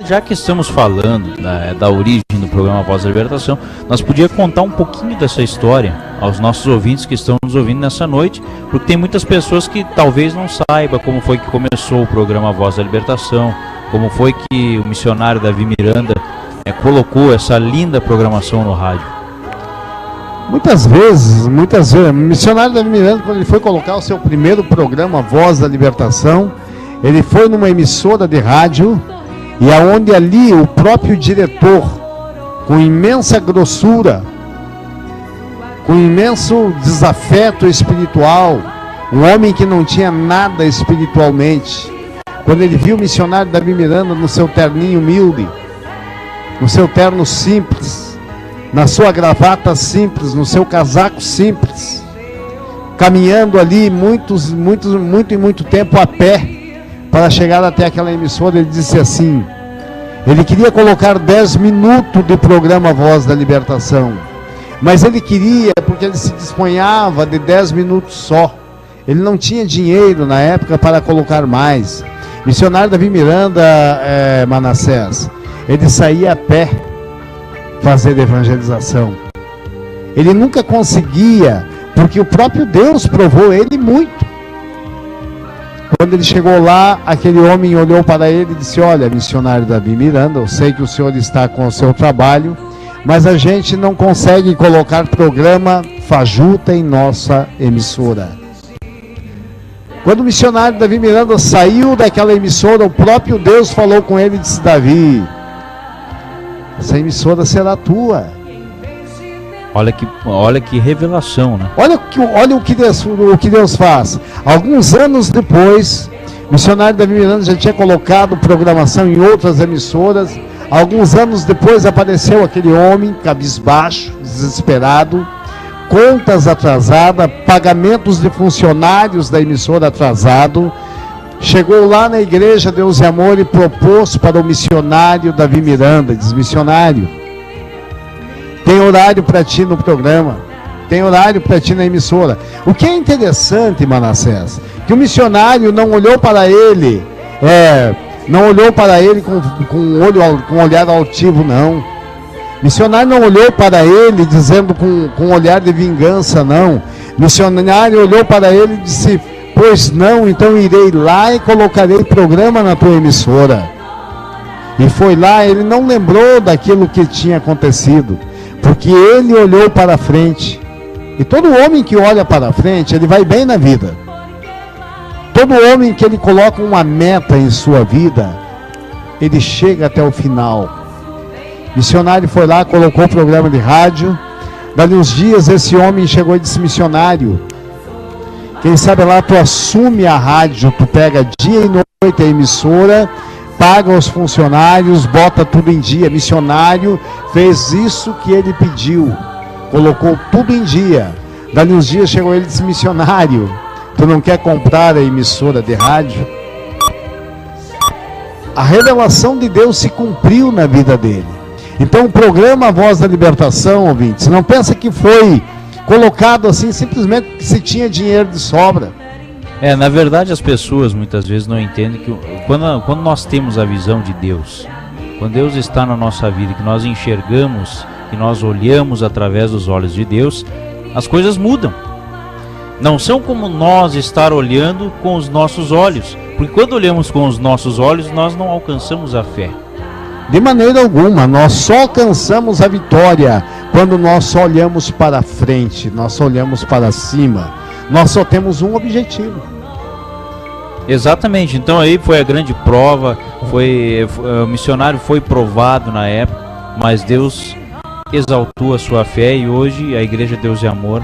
Já que estamos falando da origem do programa Voz da Libertação, nós podíamos contar um pouquinho dessa história aos nossos ouvintes que estão nos ouvindo nessa noite, porque tem muitas pessoas que talvez não saibam como foi que começou o programa Voz da Libertação, como foi que o missionário Davi Miranda colocou essa linda programação no rádio. Muitas vezes, o missionário Davi Miranda, quando ele foi colocar o seu primeiro programa Voz da Libertação, ele foi numa emissora de rádio, e aonde ali o próprio diretor, com imensa grossura, com imenso desafeto espiritual, um homem que não tinha nada espiritualmente, quando ele viu o missionário Davi Miranda no seu terninho humilde, no seu terno simples, na sua gravata simples, no seu casaco simples, caminhando ali muito tempo a pé, para chegar até aquela emissora, ele disse assim, ele queria colocar 10 minutos de programa Voz da Libertação, mas ele queria, porque ele se disponhava de 10 minutos só, ele não tinha dinheiro na época para colocar mais. Missionário Davi Miranda, Manassés, ele saía a pé fazer evangelização, ele nunca conseguia, porque o próprio Deus provou ele muito. Quando ele chegou lá, aquele homem olhou para ele e disse, olha, missionário Davi Miranda, eu sei que o senhor está com o seu trabalho, mas a gente não consegue colocar programa fajuta em nossa emissora. Quando o missionário Davi Miranda saiu daquela emissora, o próprio Deus falou com ele e disse, Davi, essa emissora será tua. Olha que revelação, né? Olha o que Deus faz. Alguns anos depois, o missionário Davi Miranda já tinha colocado programação em outras emissoras. Alguns anos depois apareceu aquele homem, cabisbaixo, desesperado, contas atrasadas, pagamentos de funcionários da emissora atrasado. Chegou lá na igreja Deus e Amor e propôs para o missionário Davi Miranda, diz, missionário, tem horário para ti no programa, tem horário para ti na emissora. O que é interessante, Manassés, que o missionário não olhou para ele, com olhar altivo, não. O missionário não olhou para ele dizendo com olhar de vingança, não. O missionário olhou para ele e disse, pois não, então irei lá e colocarei programa na tua emissora. E foi lá, ele não lembrou daquilo que tinha acontecido, porque ele olhou para frente. E todo homem que olha para frente, ele vai bem na vida. Todo homem que ele coloca uma meta em sua vida, ele chega até o final. O missionário foi lá, colocou o programa de rádio. Dali uns dias esse homem chegou e disse, missionário, quem sabe lá tu assume a rádio, tu pega dia e noite a emissora, paga os funcionários, bota tudo em dia. Missionário fez isso que ele pediu, colocou tudo em dia. Dali uns dias chegou ele e disse, missionário, tu não quer comprar a emissora de rádio? A revelação de Deus se cumpriu na vida dele. Então o programa Voz da Libertação, ouvintes, não pensa que foi colocado assim simplesmente porque se tinha dinheiro de sobra. Na verdade as pessoas muitas vezes não entendem que quando nós temos a visão de Deus, quando Deus está na nossa vida, que nós enxergamos, que nós olhamos através dos olhos de Deus, as coisas mudam. Não são como nós estar olhando com os nossos olhos, porque quando olhamos com os nossos olhos, nós não alcançamos a fé. De maneira alguma, nós só alcançamos a vitória quando nós só olhamos para frente, nós só olhamos para cima, nós só temos um objetivo. Exatamente, então aí foi a grande prova, o missionário foi provado na época, mas Deus exaltou a sua fé e hoje a Igreja Deus e Amor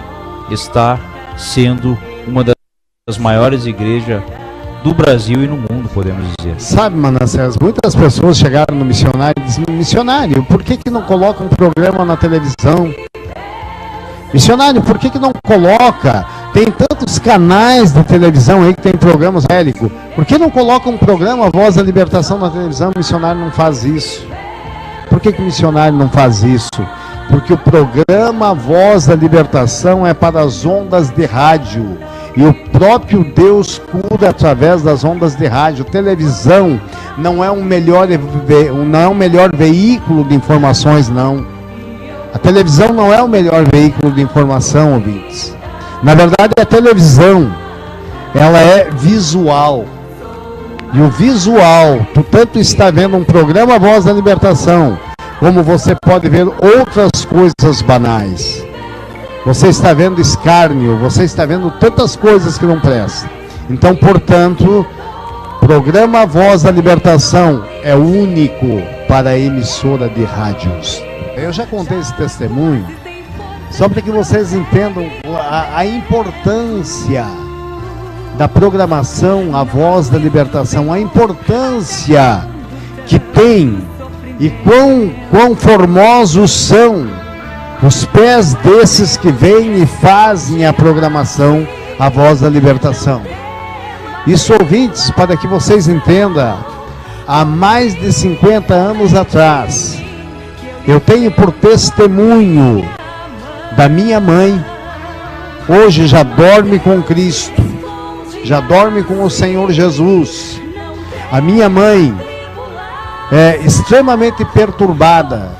está sendo uma das maiores igrejas do Brasil e no mundo, podemos dizer. Sabe, Manassés, muitas pessoas chegaram no missionário e disseram, missionário, por que não coloca um programa na televisão? Missionário, por que não coloca? Tem tantos canais de televisão aí que tem programas bélicos. Por que não coloca um programa Voz da Libertação na televisão? O missionário não faz isso. Por que o missionário não faz isso? Porque o programa Voz da Libertação é para as ondas de rádio. E o próprio Deus cura através das ondas de rádio. Televisão não é um melhor veículo de informações, não. A televisão não é o melhor veículo de informação, ouvintes. Na verdade, a televisão, ela é visual. E o visual, tu tanto está vendo um programa Voz da Libertação, como você pode ver outras coisas banais. Você está vendo escárnio, você está vendo tantas coisas que não prestam. Então, portanto, programa Voz da Libertação é único para a emissora de rádios. Eu já contei esse testemunho, só para que vocês entendam a importância da programação A Voz da Libertação, a importância que tem e quão formosos são os pés desses que vêm e fazem a programação A Voz da Libertação. Isso, ouvintes, para que vocês entendam, há mais de 50 anos atrás, eu tenho por testemunho da minha mãe, hoje já dorme com Cristo, já dorme com o Senhor Jesus. A minha mãe é extremamente perturbada.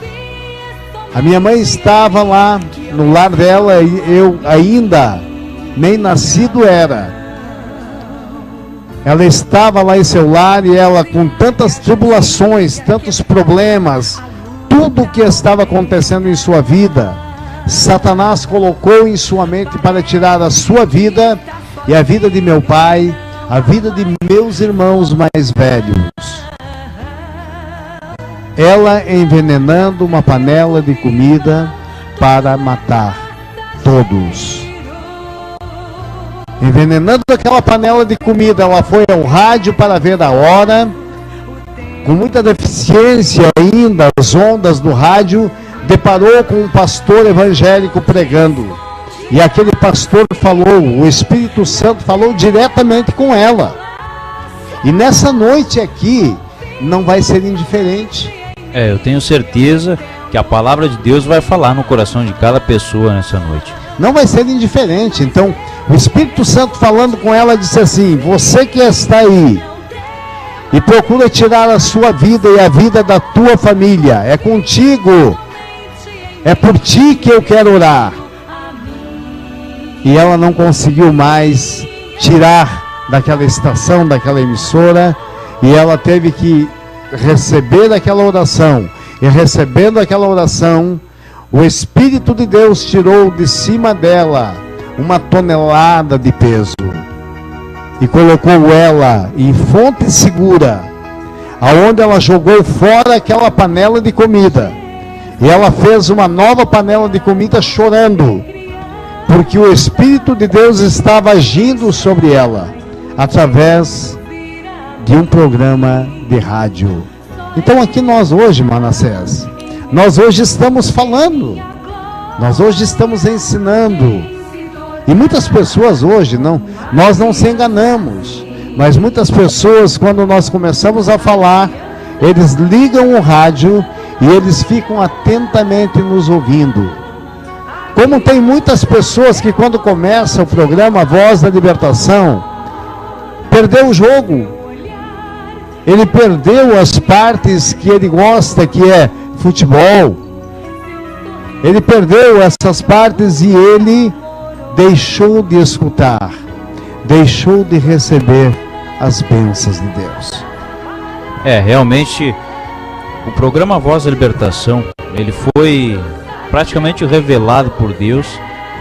A minha mãe estava lá no lar dela e eu ainda nem nascido era. Ela estava lá em seu lar e ela com tantas tribulações, tantos problemas, tudo o que estava acontecendo em sua vida, Satanás colocou em sua mente para tirar a sua vida e a vida de meu pai, a vida de meus irmãos mais velhos. Ela envenenando uma panela de comida para matar todos. Envenenando aquela panela de comida, ela foi ao rádio para ver a hora, com muita deficiência ainda, as ondas do rádio, deparou com um pastor evangélico pregando. E aquele pastor falou, o Espírito Santo falou diretamente com ela. E nessa noite aqui, não vai ser indiferente. Eu tenho certeza que a palavra de Deus vai falar no coração de cada pessoa nessa noite. Não vai ser indiferente. Então, o Espírito Santo falando com ela disse assim: você que está aí e procura tirar a sua vida e a vida da tua família, é contigo, é por ti que eu quero orar. E ela não conseguiu mais tirar daquela estação, daquela emissora, e ela teve que receber aquela oração. E recebendo aquela oração, o Espírito de Deus tirou de cima dela 1 tonelada de peso e colocou ela em fonte segura, aonde ela jogou fora aquela panela de comida, e ela fez uma nova panela de comida chorando, porque o Espírito de Deus estava agindo sobre ela através de um programa de rádio. Então aqui nós hoje, Manassés, nós hoje estamos falando, nós hoje estamos ensinando, e muitas pessoas hoje, nós não se enganamos, mas muitas pessoas, quando nós começamos a falar, eles ligam o rádio e eles ficam atentamente nos ouvindo. Como tem muitas pessoas que quando começa o programa Voz da Libertação, perdeu o jogo, ele perdeu as partes que ele gosta, que é futebol, ele perdeu essas partes e ele deixou de escutar, deixou de receber as bênçãos de Deus. Realmente, o programa Voz da Libertação, ele foi praticamente revelado por Deus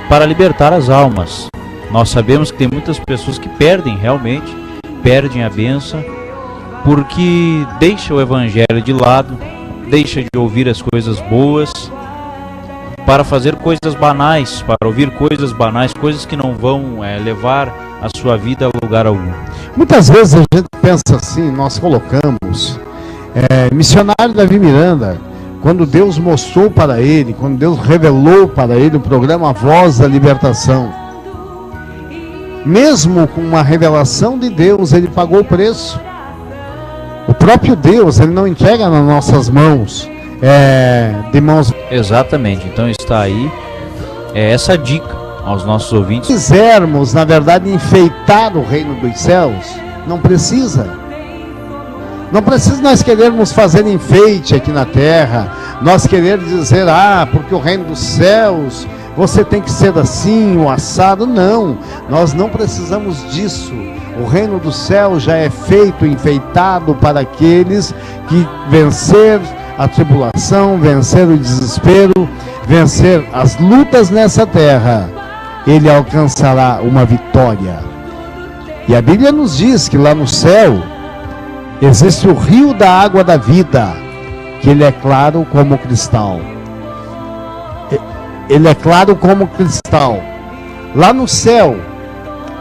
para libertar as almas. Nós sabemos que tem muitas pessoas que perdem a bênção, porque deixa o evangelho de lado, deixa de ouvir as coisas boas, para fazer coisas banais, para ouvir coisas banais, coisas que não vão levar a sua vida a lugar algum. Muitas vezes a gente pensa assim, nós colocamos, missionário Davi Miranda, quando Deus mostrou para ele, quando Deus revelou para ele o programa Voz da Libertação, mesmo com uma revelação de Deus, ele pagou o preço. O próprio Deus, ele não entrega nas nossas mãos, de mãos... Exatamente, então está aí essa dica aos nossos ouvintes. Se quisermos, na verdade, enfeitar o reino dos céus, não precisa. Não precisa nós querermos fazer enfeite aqui na terra, nós queremos dizer, porque o reino dos céus, você tem que ser assim, o assado. Não, nós não precisamos disso. O reino do céu já é feito, enfeitado para aqueles que vencer a tribulação, vencer o desespero, vencer as lutas nessa terra, ele alcançará uma vitória. E a Bíblia nos diz que lá no céu existe o rio da água da vida, que ele é claro como cristal. Ele é claro como cristal. Lá no céu,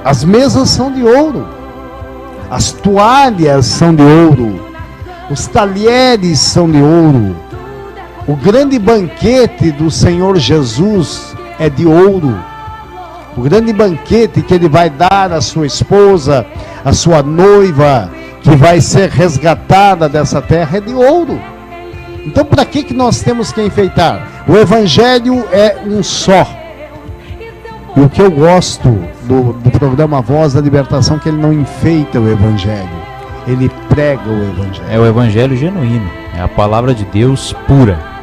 as mesas são de ouro, as toalhas são de ouro, os talheres são de ouro. O grande banquete do Senhor Jesus é de ouro. O grande banquete que ele vai dar à sua esposa, à sua noiva, que vai ser resgatada dessa terra, é de ouro. Então, para que nós temos que enfeitar? O Evangelho é um só. E o que eu gosto do programa Voz da Libertação, que ele não enfeita o Evangelho, ele prega o Evangelho. É o Evangelho genuíno, é a palavra de Deus pura.